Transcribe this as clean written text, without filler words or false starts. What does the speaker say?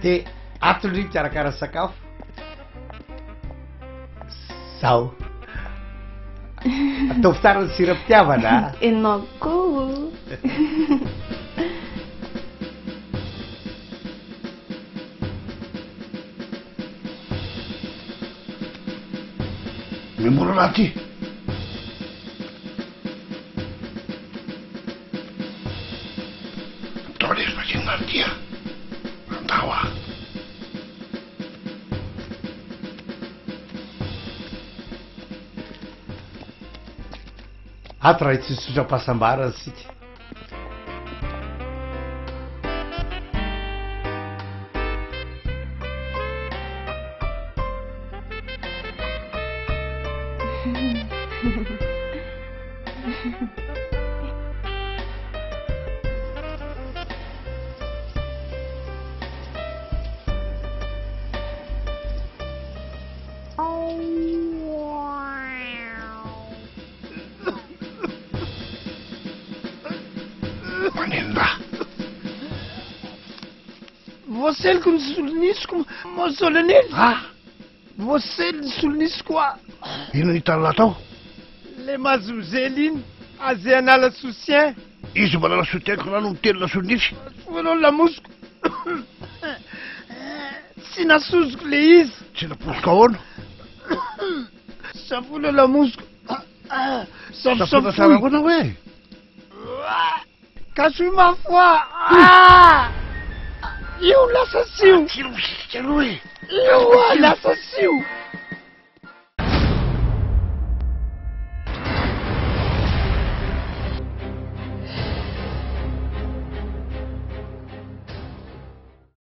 De atony mikarakara sakafo zaho ataovy tsara ny siram-pitiavana Ianao koa. Memora raha ty atao lesy vakinana tya andao ah ato raha itsisotram-pahasambarana sika manenda Voaseloko ny solonisiko Masolonely. ah Voasely ny solonisiko a. ino hitan'la tao Le mazomzely iny aze anala soutien. izy manala sotiako rano mitelona sonisy Soanao lamosiko. Tsy nasozoko le izy. tsy naposika ahoana Safola lamosiko. safona tsara Safosafoy. foana hoe Cache ma foi. Io lasa sio. tiro misisika aloha e Io lasa sio.